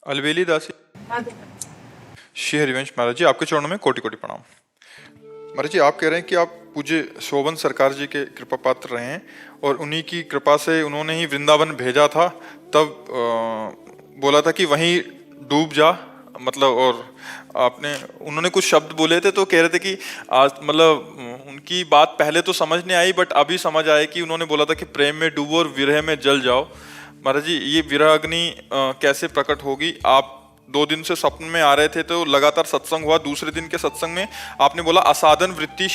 Alveoli दासी श्री हरिवंश महाराज जी, आपके चरणों में कोटि कोटि प्रणाम। महाराज जी, आप कह रहे हैं कि आप पूज्य शोभन सरकार जी के कृपा पात्र रहे हैं और उन्हीं की कृपा से उन्होंने ही वृंदावन भेजा था, तब बोला था कि वहीं डूब जा, मतलब, और आपने उन्होंने कुछ शब्द बोले थे तो कह रहे थे कि आज मतलब उनकी बात पहले तो समझ नहीं आई, बट अभी समझ आए कि उन्होंने बोला था कि प्रेम में डूबो और विरह में जल जाओ। महाराज जी, ये विरह अग्नि कैसे प्रकट होगी? आप 2 दिन से स्वप्न में आ रहे थे तो लगातार सत्संग हुआ, दूसरे दिन के सत्संग में आपने बोला असाधन वृत्ति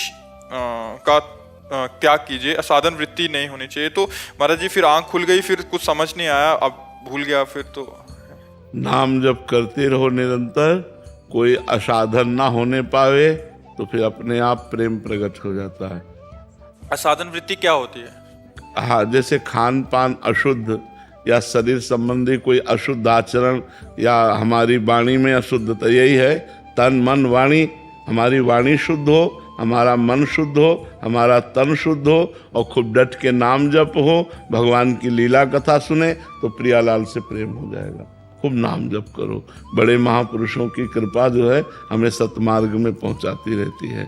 का त्याग कीजिए, असाधन वृत्ति नहीं होनी चाहिए। तो महाराज जी फिर आंख खुल गई, फिर कुछ समझ नहीं आया, अब भूल गया। फिर तो नाम जब करते रहो निरंतर, कोई असाधन ना होने पावे तो फिर अपने आप प्रेम प्रकट हो जाता है। असाधन वृत्ति क्या होती है? हाँ, जैसे खान पान अशुद्ध या शरीर संबंधी कोई अशुद्ध आचरण या हमारी वाणी में अशुद्धता, यही है तन मन वाणी। हमारी वाणी शुद्ध हो, हमारा मन शुद्ध हो, हमारा तन शुद्ध हो और खूब डट के नाम जप हो, भगवान की लीला कथा सुने तो प्रियालाल से प्रेम हो जाएगा। खूब नाम जप करो। बड़े महापुरुषों की कृपा जो है हमें सतमार्ग में पहुंचाती रहती है।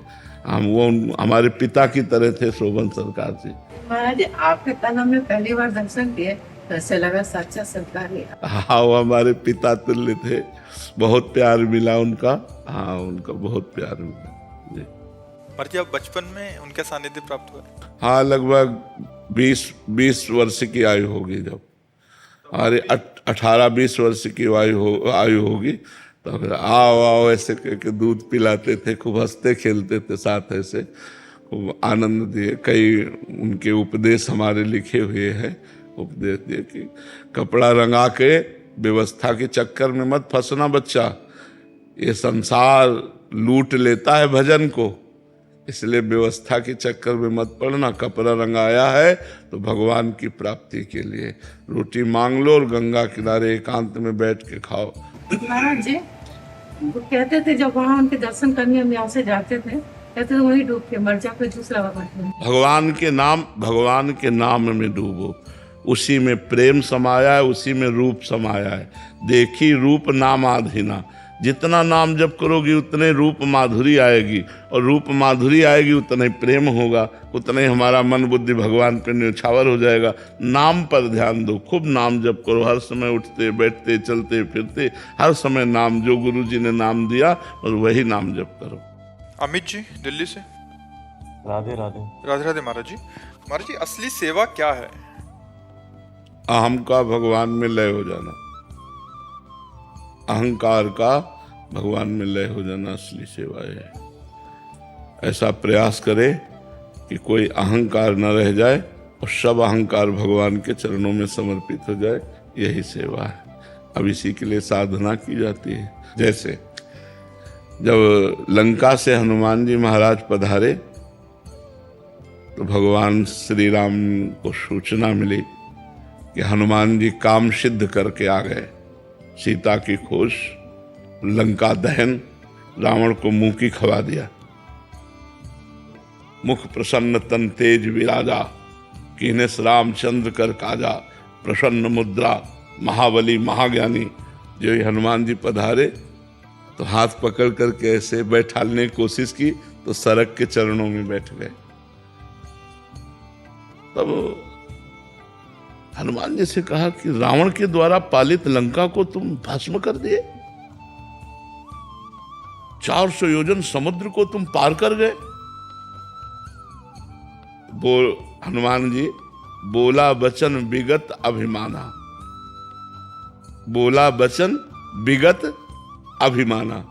वो हमारे पिता की तरह थे शोभन सरकार जी। महाराज, आपके तन हमने पहली बार दर्शन किए, ऐसे लगा सच्चा सरकार ही। हाँ, वो हमारे पिता तुल्य थे, बहुत प्यार मिला उनका। हाँ, उनका बहुत प्यार मिला जी। महाराज जी, आप बचपन में उनका सानिध्य प्राप्त हुआ? हाँ, लगभग 20 वर्ष की आयु होगी जब, अरे 18-20 वर्ष की आयु होगी तो फिर आओ आओ ऐसे करके दूध पिलाते थे, खूब हंसते खेलते थे साथ, ऐसे खूब आनंद दिए। कई उनके उपदेश हमारे लिखे हुए हैं। उपदेश दिए कि कपड़ा रंगा के व्यवस्था के चक्कर में मत फंसना बच्चा, ये संसार लूट लेता है भजन को, इसलिए व्यवस्था के चक्कर में मत पड़ना। कपड़ा रंगाया है तो भगवान की प्राप्ति के लिए रोटी मांग लो और गंगा किनारे एकांत में बैठ के खाओ। महाराज जी वो कहते थे जब वहाँ उनके दर्शन करने हम यहाँ से जाते थे, कहते थे वहीं डूब के मर जा, कोई दूसरा भगवान। भगवान के नाम में डूबो, उसी में प्रेम समाया है, उसी में रूप समाया है। देखी रूप नाम आधीना, जितना नाम जप करोगी उतने रूप माधुरी आएगी, और रूप माधुरी आएगी उतना ही प्रेम होगा, उतना ही हमारा मन बुद्धि भगवान पर न्यौछावर हो जाएगा। नाम पर ध्यान दो, खूब नाम जप करो, हर समय उठते बैठते चलते फिरते हर समय नाम, जो गुरु जी ने नाम दिया और वही नाम जप करो। अमित जी दिल्ली से, राधे राधे। राधे राधे। महाराज जी, असली सेवा क्या है? अहम का भगवान में लय हो जाना, अहंकार का भगवान में लय हो जाना असली सेवा है। ऐसा प्रयास करे कि कोई अहंकार न रह जाए और सब अहंकार भगवान के चरणों में समर्पित हो जाए, यही सेवा है। अब इसी के लिए साधना की जाती है। जैसे जब लंका से हनुमान जी महाराज पधारे तो भगवान श्री राम को सूचना मिली कि हनुमान जी काम सिद्ध करके आ गए। सीता की खोज, लंका दहन, रावण को मुंह की खवा दिया। मुख प्रसन्न तन तेज विराजा, कीनेस रामचंद्र कर काजा, प्रसन्न मुद्रा महाबली महाज्ञानी। जो ही हनुमान जी पधारे तो हाथ पकड़ करके ऐसे बैठालने की कोशिश की तो सरक के चरणों में बैठ गए। तब हनुमान जी से कहा कि रावण के द्वारा पालित लंका को तुम भस्म कर दिए, 400 योजन समुद्र को तुम पार कर गए। हनुमान जी बोला वचन विगत अभिमाना, बोला वचन विगत अभिमाना,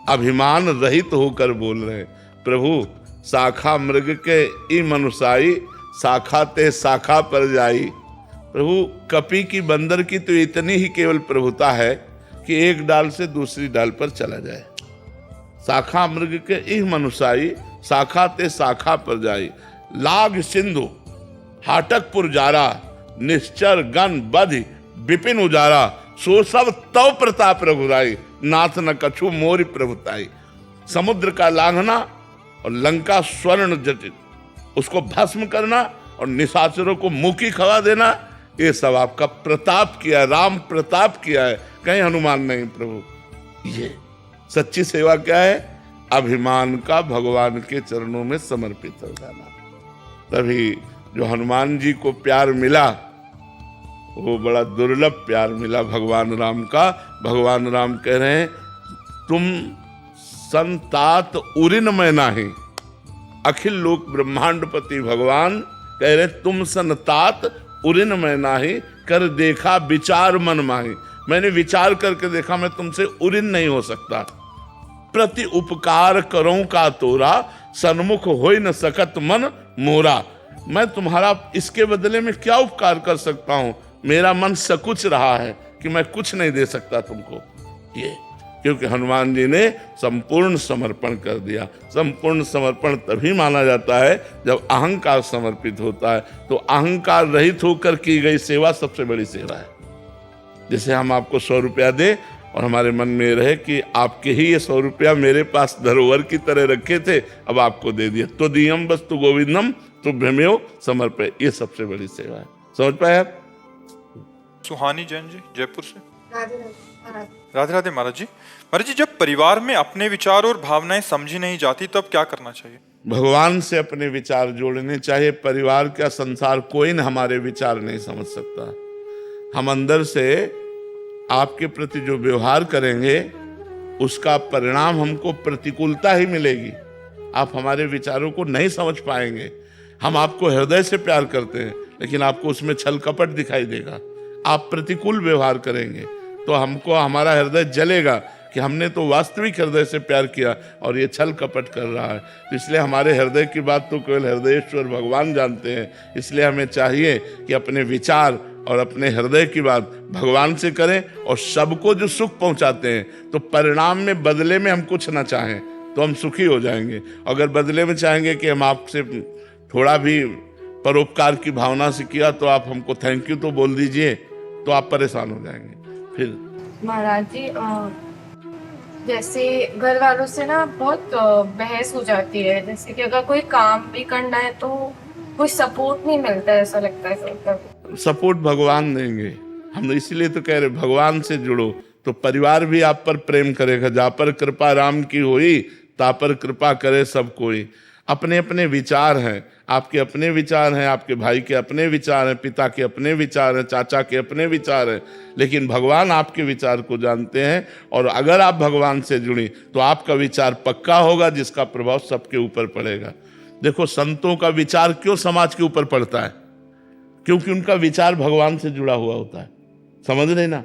अभिमान रहित होकर बोल रहे। प्रभु शाखा मृग के ई मनुसाई, शाखा ते शाखा पर जाई। प्रभु कपी की बंदर की तो इतनी ही केवल प्रभुता है कि एक डाल से दूसरी डाल पर चला जाए। शाखा मृग के इह मनुसाई, शाखा ते शाखा पर जाई। लाग सिंधु हाटकपुर जारा, निश्चर गण बधि विपिन उजारा। सो सब तव प्रताप रघुराई, नाथ न कछु मोरि प्रभुताई। समुद्र का लांघना और लंका स्वर्ण जटित, उसको भस्म करना और निशाचरों को मुंह की खवा देना, ये सब आपका प्रताप किया है, राम प्रताप किया है, कहीं हनुमान नहीं प्रभु। ये सच्ची सेवा क्या है? अभिमान का भगवान के चरणों में समर्पित हो जाना। तभी जो हनुमान जी को प्यार मिला वो बड़ा दुर्लभ प्यार मिला भगवान राम का। भगवान राम कह रहे हैं तुम संतात उरिन में नाही, अखिल लोक ब्रह्मांडपति भगवान कह रहे तुम संतात उरिन में नाही, कर देखा विचार मन माही। मैंने विचार करके देखा मैं तुमसे उरिन नहीं हो सकता। प्रति उपकार करूं का तोरा, सन्मुख होई न सकत मन मोरा। मैं तुम्हारा इसके बदले में क्या उपकार कर सकता हूं? मेरा मन सकुच रहा है कि मैं कुछ नहीं दे सकता तुमको। ये क्योंकि हनुमान जी ने संपूर्ण समर्पण कर दिया। संपूर्ण समर्पण तभी माना जाता है जब अहंकार समर्पित होता है। तो अहंकार रहित होकर की गई सेवा सबसे बड़ी सेवा है। जैसे हम आपको 100 रुपया दें और हमारे मन में रहे कि आपके ही ये 100 रुपया मेरे पास धरोहर की तरह रखे थे, अब आपको दे दिया। तो दियम वस्तु गोविंदम तो भ्रमेयो समर्पय, ये सबसे बड़ी सेवा है। समझ पाए आप? सुहानी जैन जी जयपुर से। राधे राधे महाराज जी। महाराज जी, जब परिवार में अपने विचार और भावनाएं समझी नहीं जाती तब क्या करना चाहिए? भगवान से अपने विचार जोड़ने चाहिए। परिवार का संसार कोई न हमारे विचार नहीं समझ सकता। हम अंदर से आपके प्रति जो व्यवहार करेंगे उसका परिणाम हमको प्रतिकूलता ही मिलेगी। आप हमारे विचारों को नहीं समझ पाएंगे। हम आपको हृदय से प्यार करते हैं लेकिन आपको उसमें छल कपट दिखाई देगा। आप प्रतिकूल व्यवहार करेंगे तो हमको हमारा हृदय जलेगा कि हमने तो वास्तविक हृदय से प्यार किया और ये छल कपट कर रहा है। तो इसलिए हमारे हृदय की बात तो केवल हृदयेश्वर भगवान जानते हैं। इसलिए हमें चाहिए कि अपने विचार और अपने हृदय की बात भगवान से करें और सबको जो सुख पहुंचाते हैं तो परिणाम में बदले में हम कुछ ना चाहें तो हम सुखी हो जाएंगे। अगर बदले में चाहेंगे कि हम आपसे थोड़ा भी परोपकार की भावना से किया तो आप हमको थैंक यू तो बोल दीजिए, तो आप परेशान हो जाएंगे। फिर महाराज जी, जैसे घर वालों से ना बहुत बहस हो जाती है। जैसे कि अगर कोई काम भी करना है तो कोई सपोर्ट नहीं मिलता है, ऐसा लगता है। सपोर्ट भगवान देंगे। हम इसीलिए तो कह रहे भगवान से जुड़ो तो परिवार भी आप पर प्रेम करेगा। जा पर कृपा राम की होई, ता पर कृपा करे सब कोई। अपने अपने विचार हैं, आपके अपने विचार हैं, आपके भाई के अपने विचार हैं, पिता के अपने विचार हैं, चाचा के अपने विचार हैं, लेकिन भगवान आपके विचार को जानते हैं। और अगर आप भगवान से जुड़ी तो आपका विचार पक्का होगा जिसका प्रभाव सबके ऊपर पड़ेगा। देखो, संतों का विचार क्यों समाज के ऊपर पड़ता है? क्योंकि उनका विचार भगवान से जुड़ा हुआ होता है। समझ रहे ना?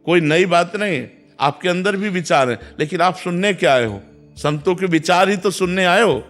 कोई नई बात नहीं है। आपके अंदर भी विचार है लेकिन आप सुनने क्या आए हो? संतों के विचार ही तो सुनने आए हो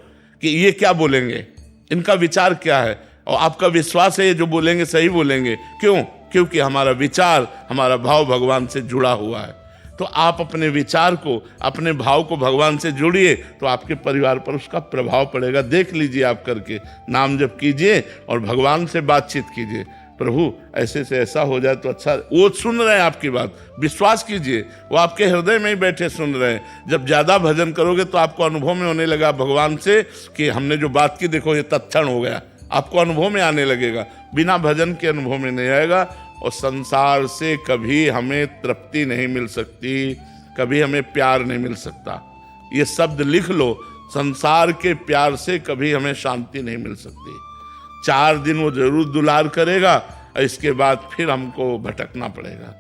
कि ये क्या बोलेंगे, इनका विचार क्या है, और आपका विश्वास है ये जो बोलेंगे सही बोलेंगे। क्यों? क्योंकि हमारा विचार, हमारा भाव भगवान से जुड़ा हुआ है। तो आप अपने विचार को, अपने भाव को भगवान से जोड़िए तो आपके परिवार पर उसका प्रभाव पड़ेगा। देख लीजिए, आप करके नाम जप कीजिए और भगवान से बातचीत कीजिए। प्रभु ऐसे से ऐसा हो जाए तो अच्छा। वो सुन रहे हैं आपकी बात, विश्वास कीजिए, वो आपके हृदय में ही बैठे सुन रहे हैं। जब ज्यादा भजन करोगे तो आपको अनुभव में होने लगा भगवान से कि हमने जो बात की देखो ये तत्क्षण हो गया। आपको अनुभव में आने लगेगा, बिना भजन के अनुभव में नहीं आएगा। और संसार से कभी हमें तृप्ति नहीं मिल सकती, कभी हमें प्यार नहीं मिल सकता। ये शब्द लिख लो, संसार के प्यार से कभी हमें शांति नहीं मिल सकती। 4 दिन वो जरूर दुलार करेगा, इसके बाद फिर हमको भटकना पड़ेगा।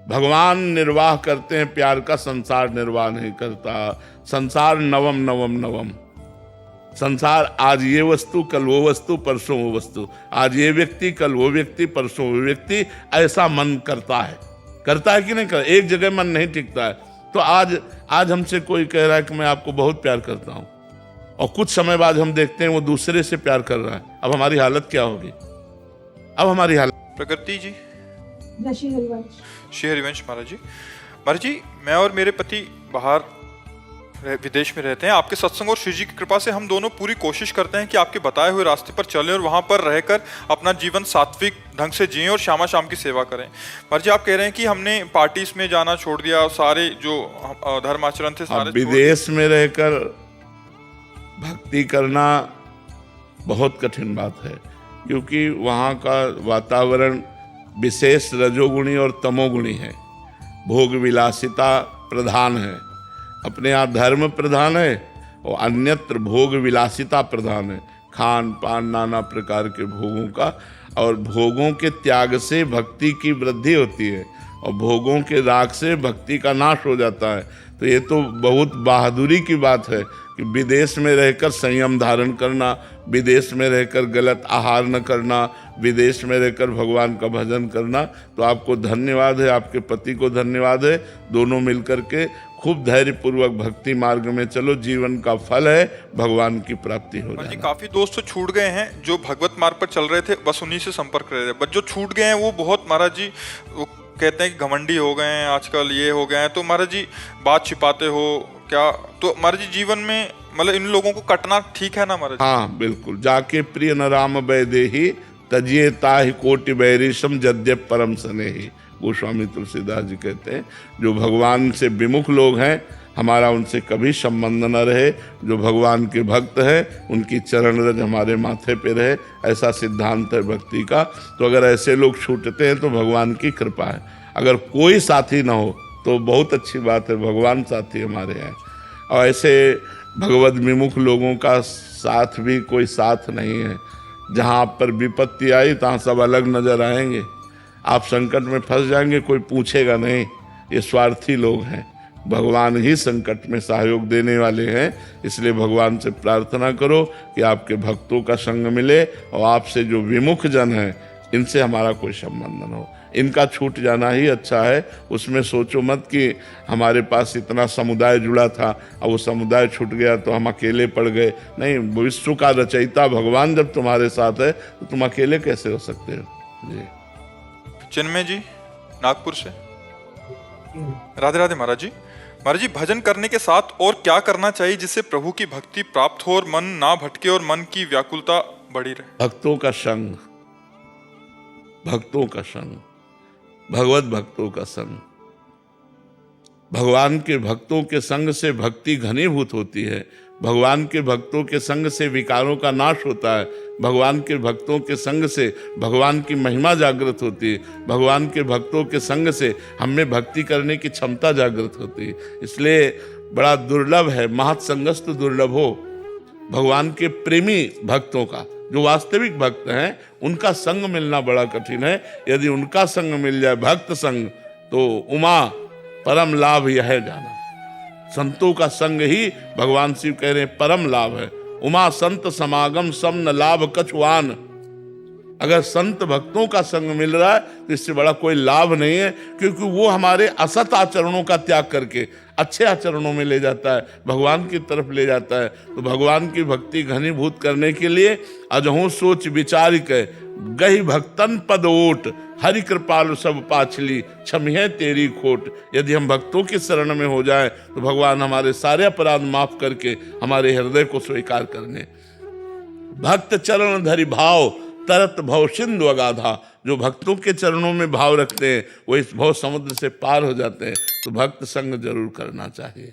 भगवान निर्वाह करते हैं प्यार का, संसार निर्वाह नहीं करता। संसार नवम नवम नवम। संसार आज ये वस्तु, कल वो वस्तु, परसों वो वस्तु। आज ये व्यक्ति, कल वो व्यक्ति, परसों वो व्यक्ति। ऐसा मन करता है कि नहीं कर? एक जगह मन नहीं टिकता है। तो आज हमसे कोई कह रहा है कि मैं आपको बहुत प्यार करता हूं, और कुछ समय बाद हम देखते हैं वो दूसरे से प्यार कर रहा है। अब हमारी हालत क्या होगी? अब हमारी हालत। प्रकृति जी। श्री हरिवंश महाराज जी, मैं और मेरे पति बाहर विदेश में रहते हैं। आपके सत्संग और श्री जी की कृपा से हम दोनों पूरी कोशिश करते हैं कि आपके बताए हुए रास्ते पर चलें और वहां पर रहकर अपना जीवन सात्विक ढंग से जिएं और श्यामा शाम की सेवा करें। महाराज जी, आप कह रहे हैं कि हमने पार्टीज में जाना छोड़ दिया और सारे जो धर्माचरण थे सारे विदेश में रहकर भक्ति करना बहुत कठिन बात है, क्योंकि वहाँ का वातावरण विशेष रजोगुणी और तमोगुणी है। भोग विलासिता प्रधान है, अपने यहाँ धर्म प्रधान है और अन्यत्र भोग विलासिता प्रधान है, खान पान नाना प्रकार के भोगों का। और भोगों के त्याग से भक्ति की वृद्धि होती है और भोगों के राग से भक्ति का नाश हो जाता है। तो ये तो बहुत बहादुरी की बात है कि विदेश में रहकर संयम धारण करना, विदेश में रहकर गलत आहार न करना, विदेश में रहकर भगवान का भजन करना। तो आपको धन्यवाद है, आपके पति को धन्यवाद है। दोनों मिलकर के खूब धैर्यपूर्वक भक्ति मार्ग में चलो, जीवन का फल है भगवान की प्राप्ति हो जी जाए। काफी दोस्त तो छूट गए हैं जो भगवत मार्ग पर चल रहे थे, बस उन्हीं से संपर्क कर रहे थे। बस जो छूट गए हैं वो बहुत महाराज जी वो कहते हैं कि घमंडी हो गए हैं आजकल, ये हो गए हैं। तो महाराज जी बात छिपाते हो क्या? तो महाराज जी जीवन में मतलब इन लोगों को कटना ठीक है ना महाराज? हाँ बिल्कुल। जाके प्रिय न राम वैदेही तजिए ताहि कोटि बैरिशम जद्यप परम स्नेही। गोस्वामी तुलसीदास जी कहते हैं जो भगवान से विमुख लोग हैं हमारा उनसे कभी संबंध न रहे, जो भगवान के भक्त हैं उनकी चरण रज हमारे माथे पे रहे, ऐसा सिद्धांत है भक्ति का। तो अगर ऐसे लोग छूटते हैं तो भगवान की कृपा है। अगर कोई साथी ना हो तो बहुत अच्छी बात है, भगवान साथी हमारे हैं। और ऐसे भगवत विमुख लोगों का साथ भी कोई साथ नहीं है। जहाँ आप पर विपत्ति आई तहाँ सब अलग नजर आएंगे, आप संकट में फंस जाएंगे, कोई पूछेगा नहीं। ये स्वार्थी लोग हैं, भगवान ही संकट में सहयोग देने वाले हैं। इसलिए भगवान से प्रार्थना करो कि आपके भक्तों का संग मिले और आपसे जो विमुख जन हैं इनसे हमारा कोई संबंध न हो। इनका छूट जाना ही अच्छा है। उसमें सोचो मत कि हमारे पास इतना समुदाय जुड़ा था और वो समुदाय छूट गया तो हम अकेले पड़ गए। नहीं, विश्व का रचयिता भगवान जब तुम्हारे साथ है तो तुम अकेले कैसे हो सकते हो जी। चिन्मय जी नागपुर से, राधे राधे महाराज जी। महाराज जी भजन करने के साथ और क्या करना चाहिए जिससे प्रभु की भक्ति प्राप्त हो और मन ना भटके और मन की व्याकुलता बढ़ी रहे? भक्तों का संग, भक्तों का संग, भगवत भक्तों का संग। भगवान के भक्तों के संग से भक्ति घनीभूत होती है। भगवान के भक्तों के संग से विकारों का नाश होता है। भगवान के भक्तों के संग से भगवान की महिमा जागृत होती है। भगवान के भक्तों के संग से हमें भक्ति करने की क्षमता जागृत होती है। इसलिए बड़ा दुर्लभ है, महत्संगस्तु दुर्लभ हो। भगवान के प्रेमी भक्तों का, जो वास्तविक भक्त हैं, उनका संग मिलना बड़ा कठिन है। यदि उनका संग मिल जाए, भक्त संग, तो उमा परम लाभ यह है जाना। संतों का संग ही भगवान शिव कह रहे हैं परम लाभ है। उमा संत समागम सम न लाभ कछुआन। अगर संत भक्तों का संग मिल रहा है तो इससे बड़ा कोई लाभ नहीं है, क्योंकि वो हमारे असत आचरणों का त्याग करके अच्छे आचरणों में ले जाता है, भगवान की तरफ ले जाता है। तो भगवान की भक्ति घनीभूत करने के लिए अजहू सोच विचार के गही भक्तन पद ओट, हरि कृपालु सब पाछली क्षमिहे तेरी खोट। यदि हम भक्तों की शरण में हो जाएं तो भगवान हमारे सारे अपराध माफ करके हमारे हृदय को स्वीकार करने। भक्त चरण धरि भाव तरत भव सिंधु अगाधा। जो भक्तों के चरणों में भाव रखते हैं वो इस भव समुद्र से पार हो जाते हैं। तो भक्त संग जरूर करना चाहिए।